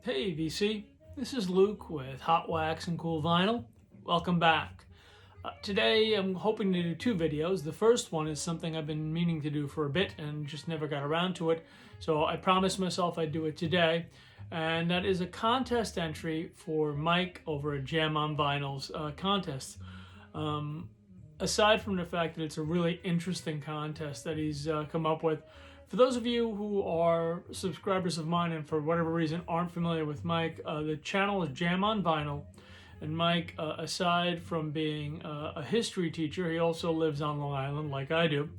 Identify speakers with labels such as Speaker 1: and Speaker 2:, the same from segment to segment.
Speaker 1: Hey VC, this is Luke with Hot Wax and Cool Vinyl. Welcome back. Today I'm hoping to do two videos. The first one is something I've been meaning to do for a bit and just never got around to it. So I promised myself I'd do it today. And that is a contest entry for Mike over at Jam on Vinyl's contest. Aside from the fact that it's a really interesting contest that he's come up with, for those of you who are subscribers of mine and for whatever reason aren't familiar with Mike, the channel is Jam on Vinyl. And Mike, aside from being a history teacher, he also lives on Long Island like I do.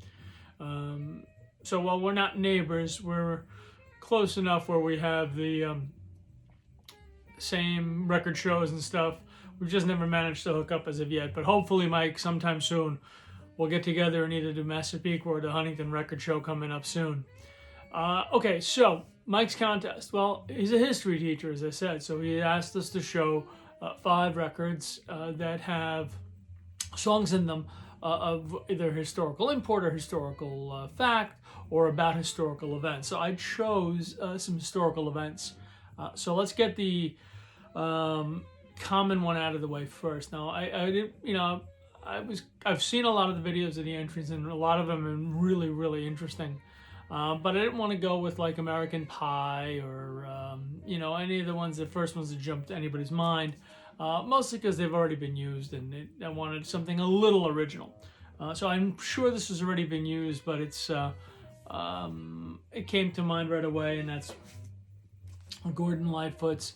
Speaker 1: So while we're not neighbors, we're close enough where we have the same record shows and stuff. We've just never managed to hook up as of yet. But hopefully, Mike, sometime soon, we'll get together and either do Massapequa or the Huntington Record Show coming up soon. Okay, so Mike's contest. Well, he's a history teacher, as I said, so he asked us to show 5 records that have songs in them of either historical import or historical fact or about historical events. So I chose some historical events. So let's get the common one out of the way first. Now, I didn't, I've seen a lot of the videos of the entries, and a lot of them are really, really interesting. But I didn't want to go with like American Pie or any of the ones, the first ones that jumped to anybody's mind. Mostly because they've already been used, and I wanted something a little original. So I'm sure this has already been used, but it came to mind right away, and that's Gordon Lightfoot's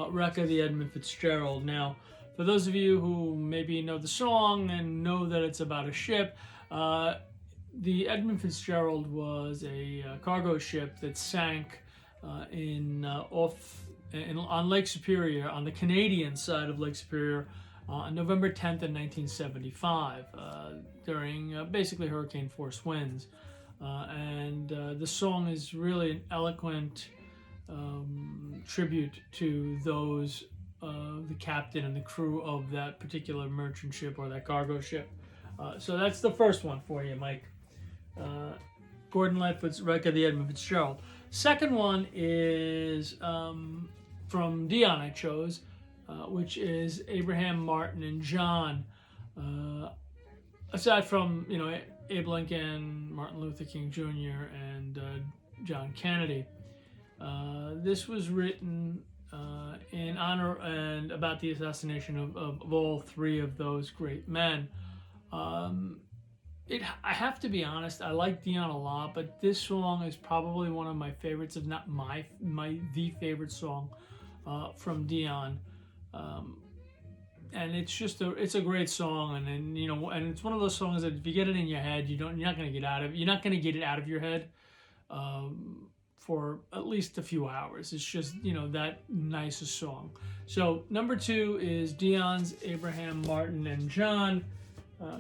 Speaker 1: Wreck of the Edmund Fitzgerald. Now, for those of you who maybe know the song and know that it's about a ship, the Edmund Fitzgerald was a cargo ship that sank on Lake Superior, on the Canadian side of Lake Superior, on November 10th in 1975, during basically hurricane force winds. And the song is really an eloquent tribute to those, the captain and the crew of that particular merchant ship or that cargo ship. So that's the first one for you, Mike. Gordon Lightfoot's Wreck of the Edmund Fitzgerald. Second one is from Dion, I chose, which is Abraham, Martin, and John. Aside from Abe Lincoln, Martin Luther King Jr., and John Kennedy, this was written in honor and about the assassination of all 3 of those great men. I have to be honest, I like Dion a lot, but this song is probably one of my favorites, if not the favorite song from Dion. And it's a great song, and it's one of those songs that if you get it in your head, you're not going to get it out of your head for at least a few hours. It's just that nice a song. So number 2 is Dion's Abraham, Martin, and John.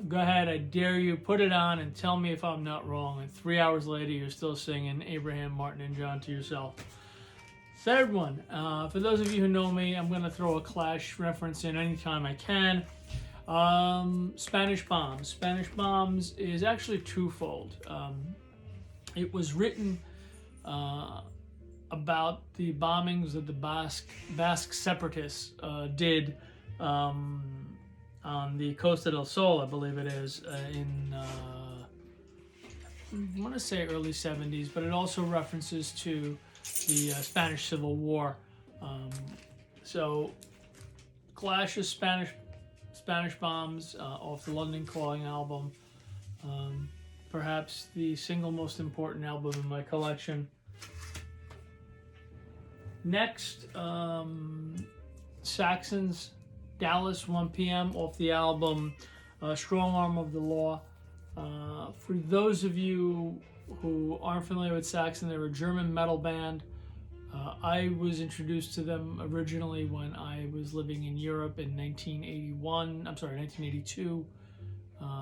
Speaker 1: Go ahead, I dare you, put it on and tell me if I'm not wrong. And 3 hours later, you're still singing Abraham, Martin, and John to yourself. Third one, for those of you who know me, I'm going to throw a Clash reference in anytime I can. Spanish Bombs. Spanish Bombs is actually twofold. It was written about the bombings that the Basque separatists did on the Costa del Sol, I believe it is, in I want to say early 70s, but it also references to the Spanish Civil War. So Clash's Spanish Bombs off the London Calling album, perhaps the single most important album in my collection. Next, Saxon's Dallas 1 p.m. off the album Strong Arm of the Law. For those of you who aren't familiar with Saxon, they're a German metal band. I was introduced to them originally when I was living in Europe in 1982,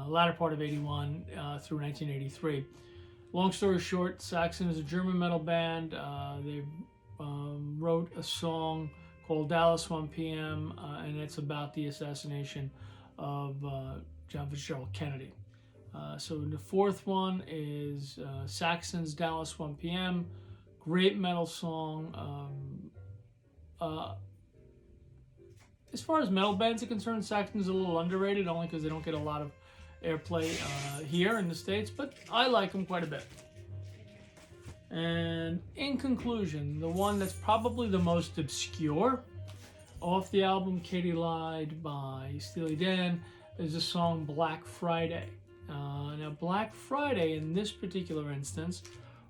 Speaker 1: latter part of 81 through 1983. Long story short, Saxon is a German metal band. They wrote a song called Dallas 1 p.m., and it's about the assassination of John Fitzgerald Kennedy. So the fourth one is Saxon's Dallas 1 p.m., great metal song, as far as metal bands are concerned, Saxon's a little underrated, only because they don't get a lot of airplay here in the States, but I like them quite a bit. And in conclusion, the one that's probably the most obscure off the album Katy Lied by Steely Dan is the song Black Friday. Now, Black Friday in this particular instance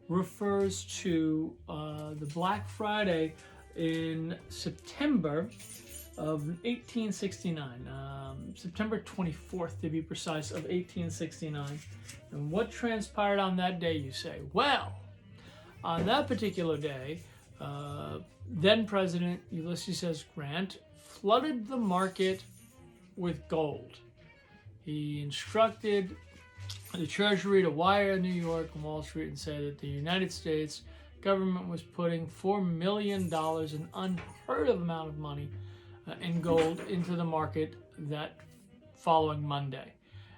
Speaker 1: refers to the Black Friday in September of 1869, September 24th to be precise, of 1869. And what transpired on that day, you say? Well, on that particular day, then President Ulysses S. Grant flooded the market with gold. He instructed the Treasury to wire New York and Wall Street and say that the United States government was putting $4 million, an unheard of amount of money, in gold into the market that following Monday.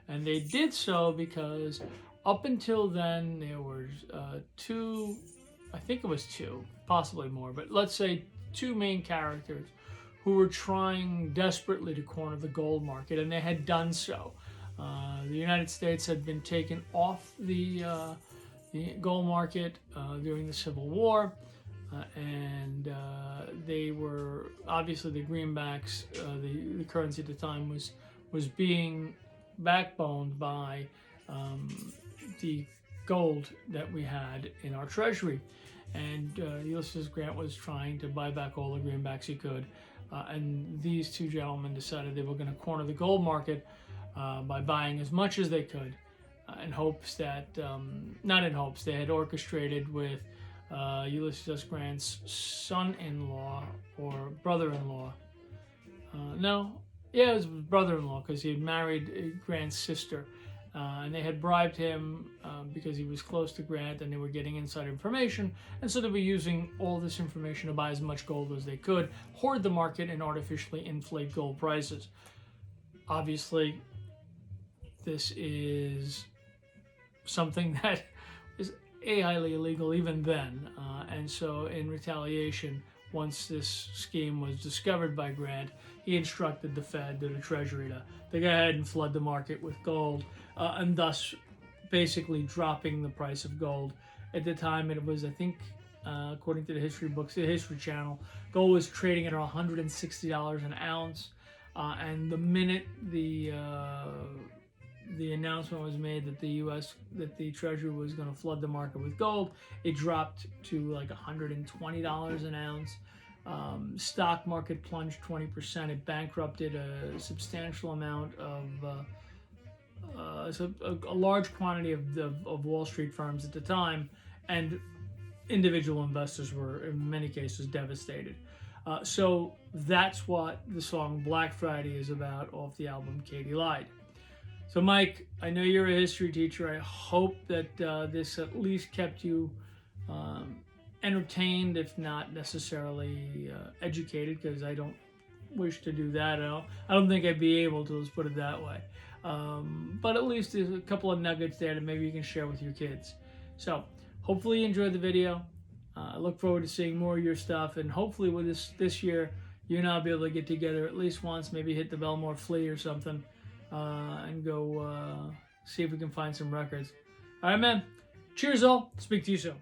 Speaker 1: And they did so because up until then there were two, I think it was two, possibly more, but let's say two main characters who were trying desperately to corner the gold market, and they had done so. The United States had been taken off the gold market during the Civil War, and they were, obviously the greenbacks, the currency at the time was being backboned by the gold that we had in our treasury. And Ulysses Grant was trying to buy back all the greenbacks he could. And these two gentlemen decided they were going to corner the gold market by buying as much as they could in hopes that, not in hopes, they had orchestrated with Ulysses S. Grant's son-in-law or brother-in-law. It was brother-in-law because he had married Grant's sister. And they had bribed him because he was close to Grant and they were getting inside information. And so they were using all this information to buy as much gold as they could, hoard the market, and artificially inflate gold prices. Obviously, this is something that is highly illegal even then. And so in retaliation, once this scheme was discovered by Grant, he instructed the Fed, the Treasury, to go ahead and flood the market with gold, and thus basically dropping the price of gold. At the time, it was, I think, according to the history books, the History Channel, gold was trading at around $160 an ounce. And the minute the announcement was made that the Treasury was going to flood the market with gold, it dropped to like $120 an ounce. Stock market plunged 20%. It bankrupted a substantial amount of a large quantity of Wall Street firms at the time, and individual investors were in many cases devastated. So that's what the song Black Friday is about off the album Katy Lied. So Mike, I know you're a history teacher. I hope that this at least kept you entertained, if not necessarily educated, because I don't wish to do that. I don't think I'd be able to, let's put it that way. But at least there's a couple of nuggets there that maybe you can share with your kids. So hopefully you enjoyed the video. I look forward to seeing more of your stuff, and hopefully with this year, you and I'll be able to get together at least once, maybe hit the Belmore Flea or something, and go see if we can find some records. All right, man. Cheers all. Speak to you soon.